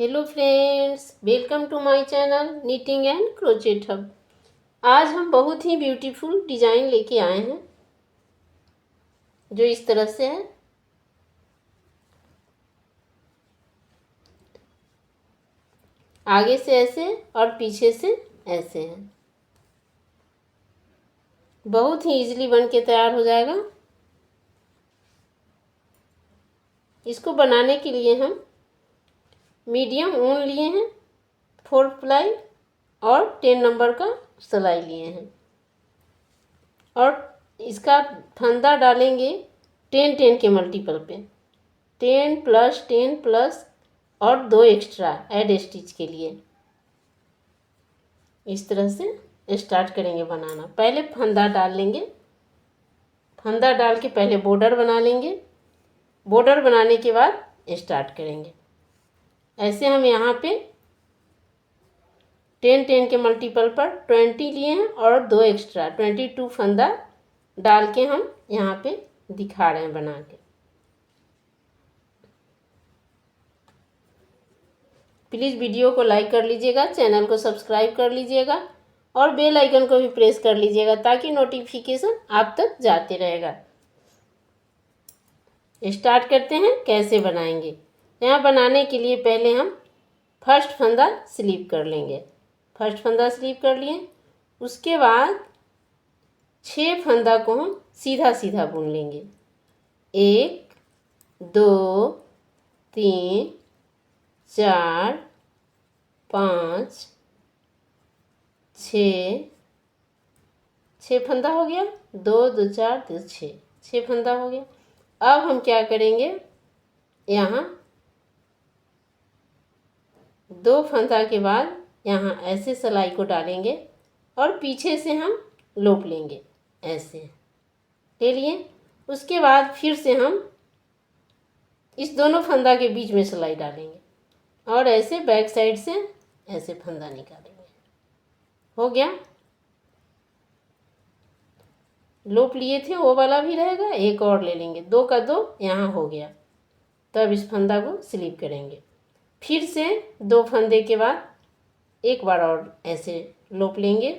Hello friends, welcome to my channel knitting and crochet hub. आज हम बहुत ही beautiful design लेके आए हैं जो इस तरह से है। आगे से ऐसे और पीछे से ऐसे है। बहुत ही इजीली बन के तैयार हो जाएगा। इसको बनाने के लिए हम मीडियम ऊन लिए हैं, 4 प्लाई और 10 नंबर का सिलाई लिए हैं और इसका फंदा डालेंगे 10-10 के मल्टीपल पे, 10 प्लस 10 प्लस और 2 एक्स्ट्रा ऐड स्टिच के लिए। इस तरह से स्टार्ट करेंगे बनाना। पहले फंदा डाल लेंगे, फंदा डाल के पहले बॉर्डर बना लेंगे। बॉर्डर बनाने के बाद स्टार्ट करेंगे। ऐसे हम यहाँ पे 10-10 के मल्टीपल पर 20 लिए हैं और 2 एक्स्ट्रा 22 फंदा डाल के हम यहाँ पे दिखा रहे हैं बना के। प्लीज़ वीडियो को लाइक कर लीजिएगा, चैनल को सब्सक्राइब कर लीजिएगा और बेल आइकन को भी प्रेस कर लीजिएगा ताकि नोटिफिकेशन आप तक जाते रहेगा। स्टार्ट करते हैं कैसे बनाएंगे। यहाँ बनाने के लिए पहले हम फर्स्ट फंदा स्लीप कर लेंगे। फर्स्ट फंदा स्लीप कर लिए, उसके बाद 6 फंदा को हम सीधा सीधा बुन लेंगे। 1 2 3 4 5 6 फंदा हो गया। 2 2 4 2 6 फंदा हो गया। अब हम क्या करेंगे, यहाँ 2 फंदा के बाद यहाँ ऐसे सिलाई को डालेंगे और पीछे से हम लोप लेंगे, ऐसे ले लिए। उसके बाद फिर से हम इस दोनों फंदा के बीच में सिलाई डालेंगे और ऐसे बैक साइड से ऐसे फंदा निकालेंगे। हो गया। लोप लिए थे वो वाला भी रहेगा, एक और ले लेंगे। 2 का 2 यहाँ हो गया। तब इस फंदा को स्लीप करेंगे। फिर से 2 फंदे के बाद एक बार और ऐसे लोप लेंगे।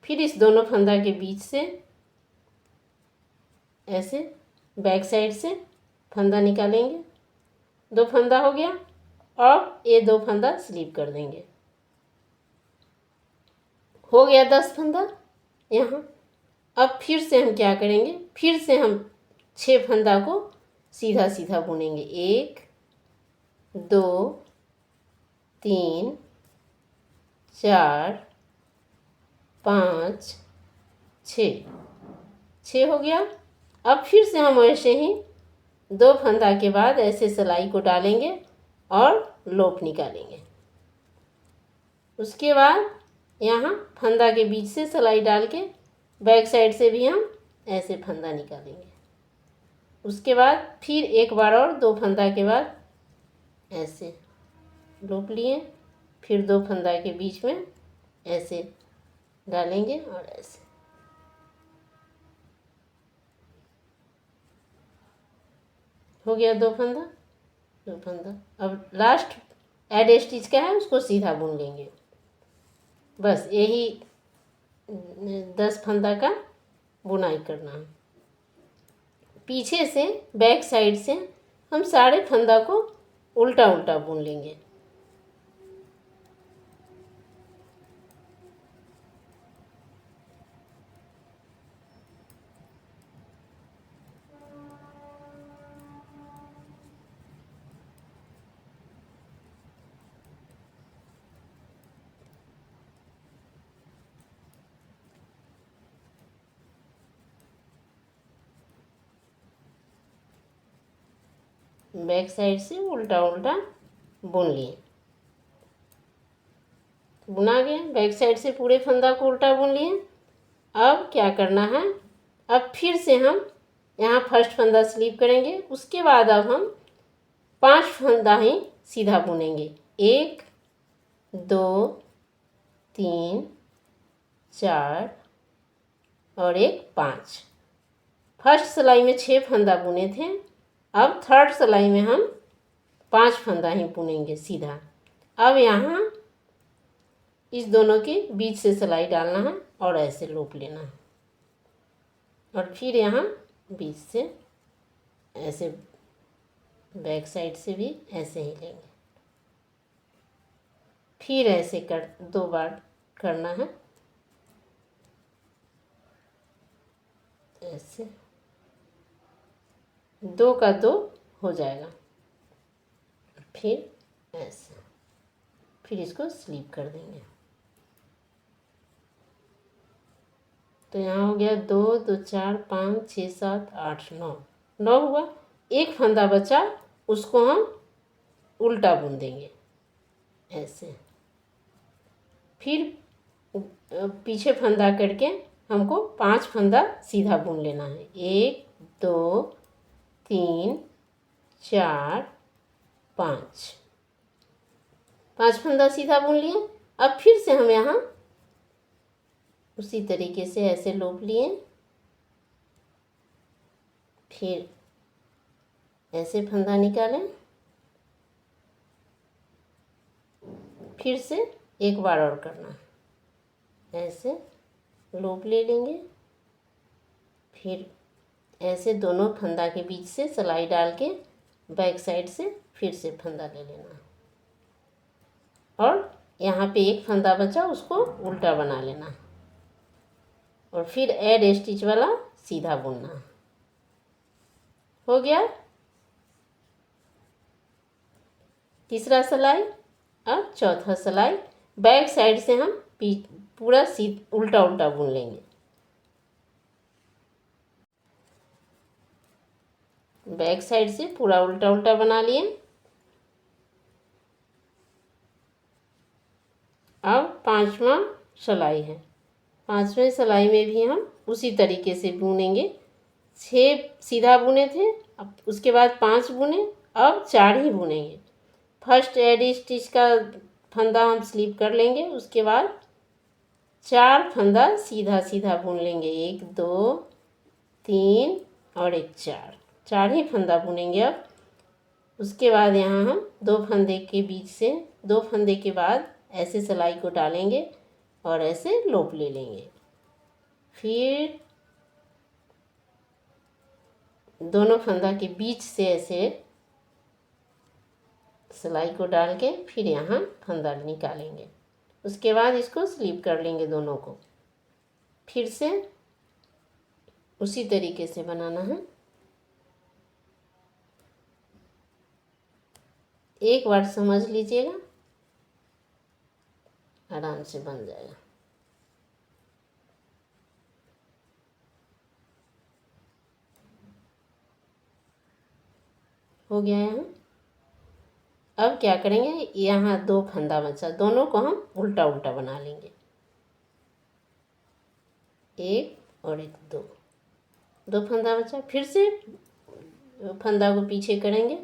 फिर इस दोनों फंदा के बीच से ऐसे बैक साइड से फंदा निकालेंगे। 2 फंदा हो गया और ये 2 फंदा स्लीप कर देंगे। हो गया 10 फंदा यहाँ। अब फिर से हम क्या करेंगे, फिर से हम 6 फंदा को सीधा सीधा बुनेंगे। 1 2 3 4 5 6 हो गया। अब फिर से हम ऐसे ही 2 फंदा के बाद ऐसे सिलाई को डालेंगे और लोप निकालेंगे। उसके बाद यहाँ फंदा के बीच से सिलाई डाल के बैक साइड से भी हम ऐसे फंदा निकालेंगे। उसके बाद फिर एक बार और 2 फंदा के बाद ऐसे लोप लिए, फिर 2 फंदा के बीच में ऐसे डालेंगे और ऐसे। हो गया 2 फंदा। अब लास्ट ऐड स्टिच का है, उसको सीधा बुन लेंगे। बस यही 10 फंदा का बुनाई करना है। पीछे से बैक साइड से हम सारे फंदा को उल्टा उल्टा बुन लेंगे। बैक साइड से उल्टा उल्टा बुन लिए। बुना गया। बैक साइड से पूरे फंदा को उल्टा बुन लिए। अब क्या करना है, अब फिर से हम यहाँ फर्स्ट फंदा स्लीप करेंगे। उसके बाद अब हम 5 फंदा ही सीधा बुनेंगे। 1 2 3 4 और 1 5। फर्स्ट सिलाई में 6 फंदा बुने थे। अब थर्ड सिलाई में हम 5 फंदा ही बुनेंगे सीधा। अब यहाँ इस दोनों के बीच से सिलाई डालना है और ऐसे लूप लेना है और फिर यहाँ बीच से ऐसे बैक साइड से भी ऐसे ही लेंगे। फिर ऐसे कर 2 बार करना है, ऐसे 2 का 2 हो जाएगा। फिर ऐसे, फिर इसको स्लीप कर देंगे। तो यहाँ हो गया 2 2 4 5 6 7 8 9 हुआ। एक फंदा बचा, उसको हम उल्टा बुन देंगे ऐसे। फिर पीछे फंदा करके हमको 5 फंदा सीधा बुन लेना है। 1 2 3 4 5 फंदा सीधा बुन लिए। अब फिर से हम यहाँ उसी तरीके से ऐसे लूप लिए, फिर ऐसे फंदा निकालें, फिर से एक बार और करना है। ऐसे लूप ले लेंगे, फिर ऐसे दोनों फंदा के बीच से सिलाई डाल के बैक साइड से फिर से फंदा ले लेना और यहाँ पे एक फंदा बचा, उसको उल्टा बना लेना और फिर ऐड स्टिच वाला सीधा बुनना। हो गया तीसरा सिलाई। अब चौथा सिलाई बैक साइड से हम पूरा उल्टा उल्टा बुन लेंगे। बैक साइड से पूरा उल्टा उल्टा बना लिए। अब 5वां सिलाई है। 5वें सिलाई में भी हम उसी तरीके से बुनेंगे। 6 सीधा बुने थे, अब उसके बाद 5 बुने, अब 4 ही बुनेंगे। फर्स्ट एड स्टिच का फंदा हम स्लिप कर लेंगे, उसके बाद 4 फंदा सीधा सीधा बुन लेंगे। 1 2 3 और एक 4 ही फंदा बुनेंगे। अब उसके बाद यहाँ हम 2 फंदे के बीच से 2 फंदे के बाद ऐसे सिलाई को डालेंगे और ऐसे लूप ले लेंगे। फिर दोनों फंदा के बीच से ऐसे सिलाई को डाल के फिर यहाँ फंदा निकालेंगे। उसके बाद इसको स्लिप कर लेंगे दोनों को। फिर से उसी तरीके से बनाना है। एक बार समझ लीजिएगा, आराम से बन जाएगा। हो गया यहाँ। अब क्या करेंगे, यहाँ 2 फंदा बचा, दोनों को हम उल्टा उल्टा बना लेंगे। 1 और एक 2 फंदा बचा, फिर से फंदा को पीछे करेंगे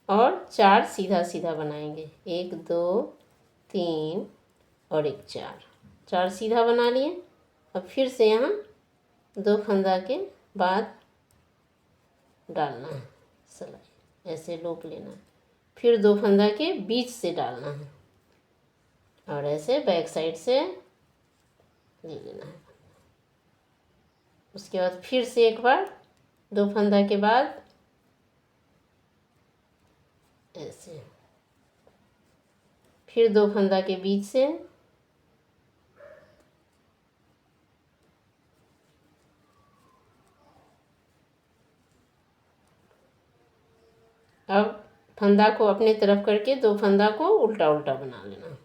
और 4 सीधा सीधा बनाएंगे। 1 2 3 और एक 4 सीधा बना लिए। अब फिर से यहाँ 2 फंदा के बाद डालना है सिलाई, ऐसे लूप लेना है। फिर 2 फंदा के बीच से डालना है और ऐसे बैक साइड से ले लेना है। उसके बाद फिर से एक बार 2 फंदा के बाद ऐसे, फिर 2 फंदा के बीच से अब फंदा को अपने तरफ करके 2 फंदा को उल्टा उल्टा बना लेना।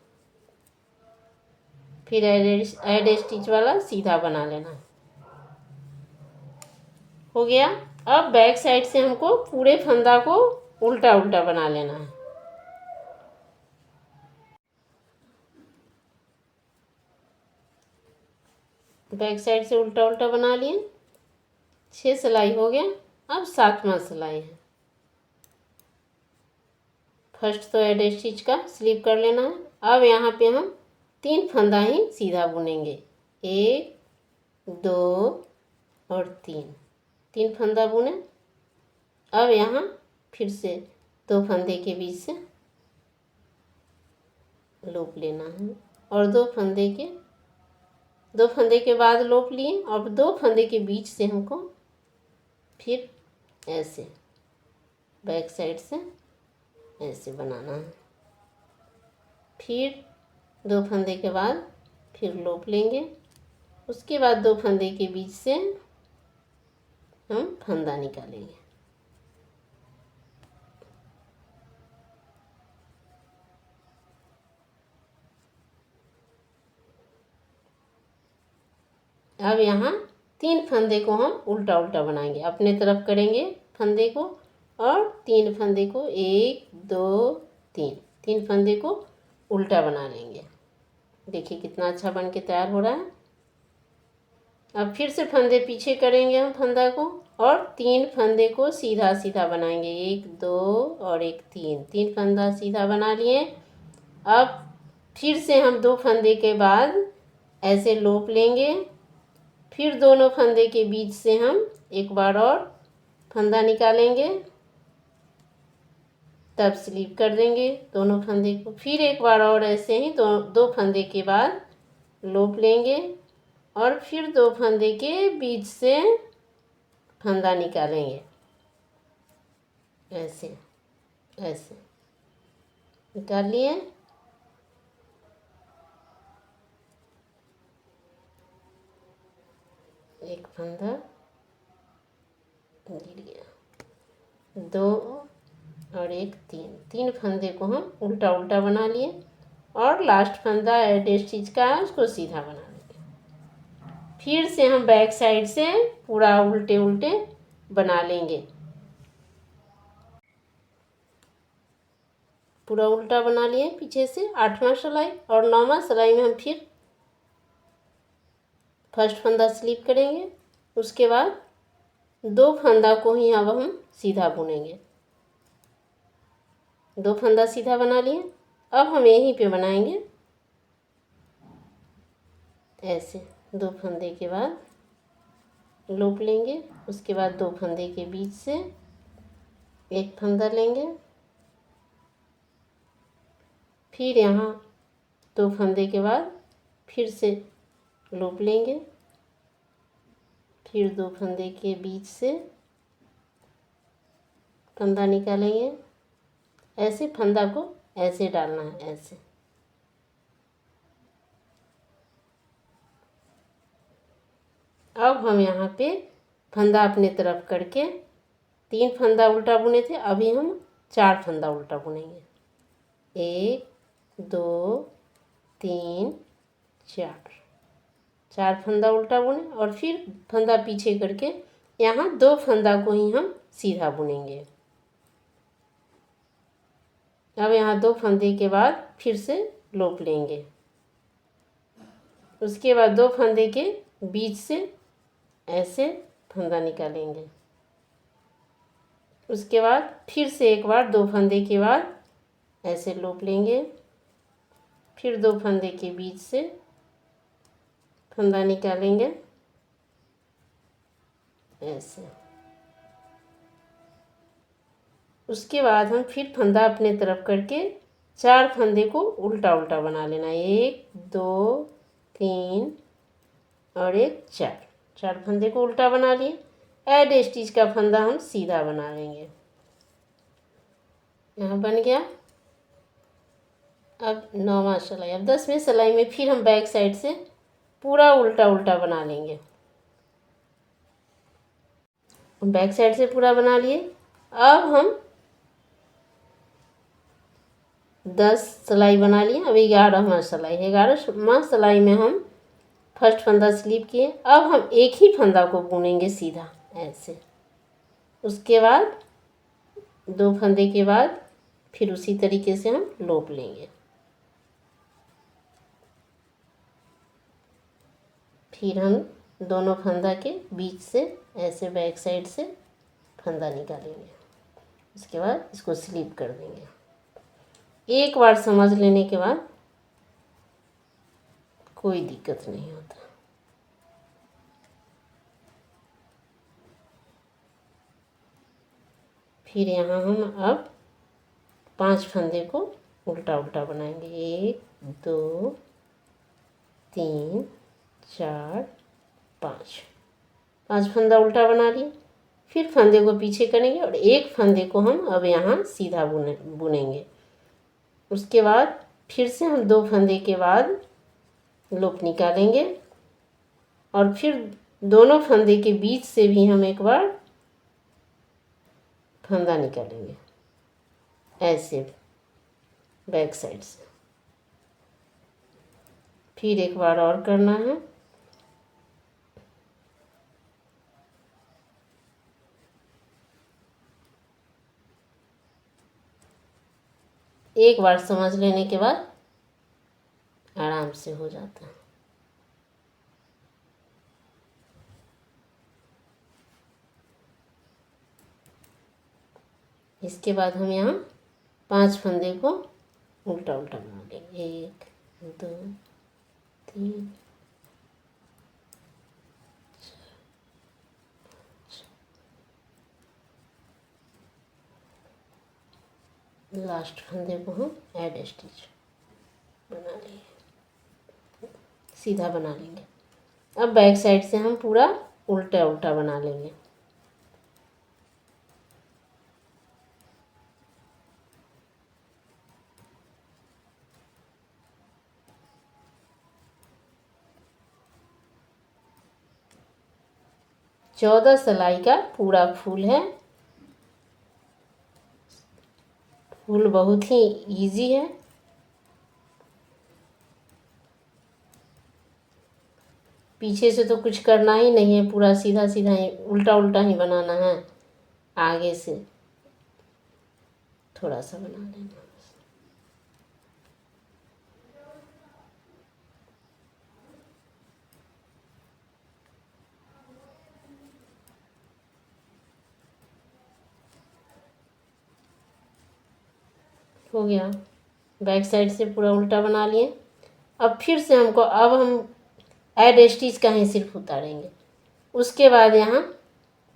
फिर ऐड स्टिच वाला सीधा बना लेना। हो गया। अब बैक साइड से हमको पूरे फंदा को उल्टा उल्टा बना लेना है। बैक साइड से उल्टा उल्टा बना लिए। 6 सिलाई हो गया। अब 7वां सिलाई है। फर्स्ट तो ऐड स्टिच का स्लिप कर लेना है। अब यहाँ पे हम 3 फंदा ही सीधा बुनेंगे। 1 2 और 3 फंदा बुने। अब यहाँ फिर से दो फंदे के बीच से लूप लेना है और दो फंदे के बाद लूप लिए और दो फंदे के बीच से हमको फिर ऐसे बैक साइड से ऐसे बनाना है। फिर दो फंदे के बाद फिर लूप लेंगे, उसके बाद दो फंदे के बीच से हम फंदा निकालेंगे। अब यहाँ 3 फंदे को हम उल्टा उल्टा बनाएंगे, अपने तरफ करेंगे फंदे को और 3 फंदे को 1 2 3 फंदे को उल्टा बना लेंगे। देखिए कितना अच्छा बन के तैयार हो रहा है। अब फिर से फंदे पीछे करेंगे हम फंदा को और 3 फंदे को सीधा सीधा बनाएंगे, 1 2 और 1 3 फंदा सीधा बना लिए। अब फिर से हम 2 फंदे के बाद ऐसे लूप लेंगे, फिर दोनों फंदे के बीच से हम एक बार और फंदा निकालेंगे, तब स्लिप कर देंगे दोनों फंदे को। फिर एक बार और ऐसे ही दो फंदे के बाद लूप लेंगे और फिर दो फंदे के बीच से फंदा निकालेंगे, ऐसे ऐसे निकाल लिए। एक फंदा गिर गया, 2 और 1 3 फंदे को हम उल्टा उल्टा बना लिए और लास्ट फंदा एड स्टिच का है उसको सीधा बना लेंगे। फिर से हम बैक साइड से पूरा उल्टे उल्टे बना लेंगे, पूरा उल्टा बना लिए पीछे से 8वां सिलाई और 9वां सिलाई में हम फिर फर्स्ट फंदा स्लिप करेंगे, उसके बाद 2 फंदा को ही अब हम सीधा बुनेंगे। 2 फंदा सीधा बना लिए, अब हम यहीं पे बनाएंगे ऐसे 2 फंदे के बाद लूप लेंगे, उसके बाद 2 फंदे के बीच से एक फंदा लेंगे, फिर यहाँ 2 फंदे के बाद फिर से लूप लेंगे, फिर 2 फंदे के बीच से फंदा निकालेंगे। ऐसे फंदा को ऐसे डालना है, ऐसे अब हम यहाँ पे फंदा अपने तरफ करके 3 फंदा उल्टा बुने थे, अभी हम 4 फंदा उल्टा बुनेंगे, 1 2 3 4 फंदा उल्टा बुने और फिर फंदा पीछे करके यहाँ 2 फंदा को ही हम सीधा बुनेंगे। अब यहाँ 2 फंदे के बाद फिर से लूप लेंगे, उसके बाद 2 फंदे के बीच से ऐसे फंदा निकालेंगे, उसके बाद फिर से एक बार 2 फंदे के बाद ऐसे लूप लेंगे, फिर 2 फंदे के बीच से फंदा निकालेंगे ऐसे। उसके बाद हम फिर फंदा अपने तरफ करके 4 फंदे को उल्टा उल्टा बना लेना, 1 2 3 और 1 4 फंदे को उल्टा बना लिए। एड स्टिच का फंदा हम सीधा बना लेंगे, यहाँ बन गया। अब 9वां सिलाई, अब 10वीं सिलाई में फिर हम बैक साइड से पूरा उल्टा उल्टा बना लेंगे। बैक साइड से पूरा बना लिए। अब हम 10 सिलाई बना लिए, अब 11वां सिलाई, 11वां सिलाई में हम फर्स्ट फंदा स्लिप किए। अब हम एक ही फंदा को बुनेंगे सीधा ऐसे, उसके बाद 2 फंदे के बाद फिर उसी तरीके से हम लूप लेंगे, फिर हम दोनों फंदा के बीच से ऐसे बैक साइड से फंदा निकालेंगे, उसके बाद इसको स्लिप कर देंगे। एक बार समझ लेने के बाद कोई दिक्कत नहीं होता। फिर यहाँ हम अब 5 फंदे को उल्टा उल्टा बनाएंगे। 1 2 3 4 5 5 फंदा उल्टा बना लिए। फिर फंदे को पीछे करेंगे और एक फंदे को हम अब यहाँ सीधा बुनेंगे। उसके बाद फिर से हम 2 फंदे के बाद लूप निकालेंगे और फिर दोनों फंदे के बीच से भी हम एक बार फंदा निकालेंगे, ऐसे बैक साइड से। फिर एक बार और करना है। एक बार समझ लेने के बाद आराम से हो जाता है। इसके बाद हम यहाँ 5 फंदे को उल्टा उल्टा बना लेंगे। 1 2 3 लास्ट फंदे को हम ऐड स्टिच बना लेंगे, सीधा बना लेंगे। अब बैक साइड से हम पूरा उल्टा उल्टा बना लेंगे। चौदह सिलाई का पूरा फूल है। फूल बहुत ही इजी है। पीछे से तो कुछ करना ही नहीं है, पूरा सीधा सीधा ही उल्टा उल्टा ही बनाना है। आगे से थोड़ा सा बना लेना। हो गया। बैक साइड से पूरा उल्टा बना लिए। अब फिर से अब हम ऐड स्टिच का ही सिर्फ उतारेंगे। उसके बाद यहाँ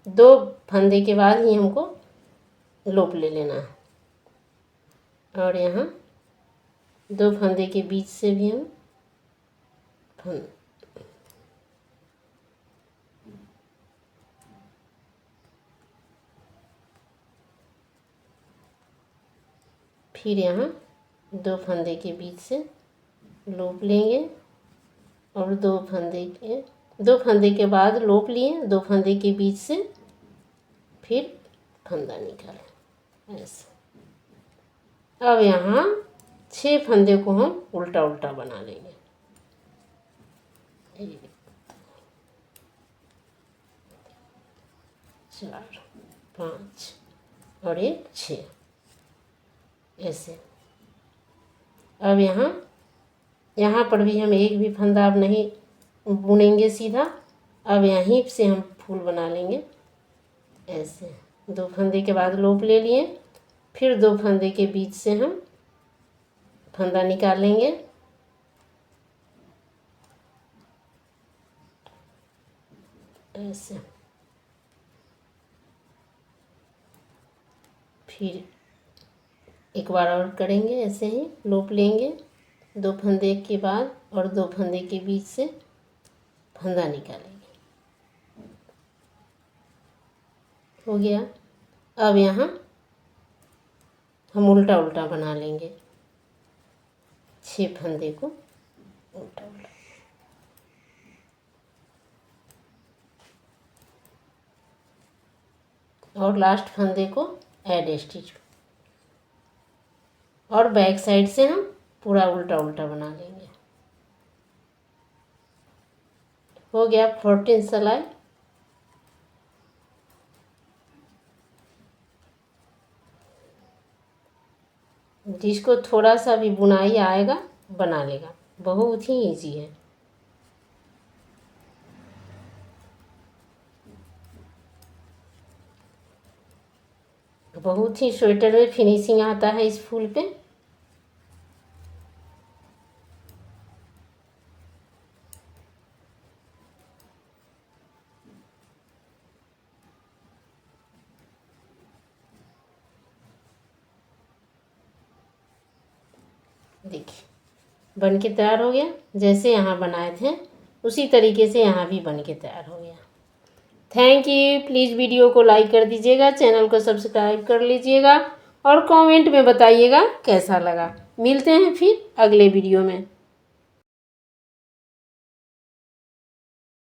2 फंदे के बाद ही हमको लूप ले लेना है और यहाँ 2 फंदे के बीच से भी हम फिर यहाँ 2 फंदे के बीच से लूप लेंगे और 2 फंदे के बाद लूप लिए, 2 फंदे के बीच से फिर फंदा निकालें ऐसे। अब यहाँ 6 फंदे को हम उल्टा उल्टा बना लेंगे। 1 4 5 और 1 6 ऐसे। अब यहाँ पर भी हम एक भी फंदा अब नहीं बुनेंगे सीधा। अब यहीं से हम फूल बना लेंगे ऐसे। 2 फंदे के बाद लूप ले लिए, फिर 2 फंदे के बीच से हम फंदा निकालेंगे ऐसे। फिर एक बार और करेंगे ऐसे ही, लूप लेंगे 2 फंदे के बाद और 2 फंदे के बीच से फंदा निकालेंगे। हो गया। अब यहाँ हम उल्टा उल्टा बना लेंगे, 6 फंदे को उल्टा उल्टा। और लास्ट फंदे को ऐड स्टिच और बैक साइड से हम पूरा उल्टा उल्टा बना लेंगे। हो गया 14 सिलाई। जिसको थोड़ा सा भी बुनाई आएगा बना लेगा, बहुत ही इजी है। बहुत ही स्वेटर में फिनिशिंग आता है इस फूल पे। देखिए बन के तैयार हो गया। जैसे यहाँ बनाए थे उसी तरीके से यहाँ भी बन के तैयार हो गया। Thank you. प्लीज़ वीडियो को लाइक कर दीजिएगा, चैनल को सब्सक्राइब कर लीजिएगा और कमेंट में बताइएगा कैसा लगा। मिलते हैं फिर अगले वीडियो में।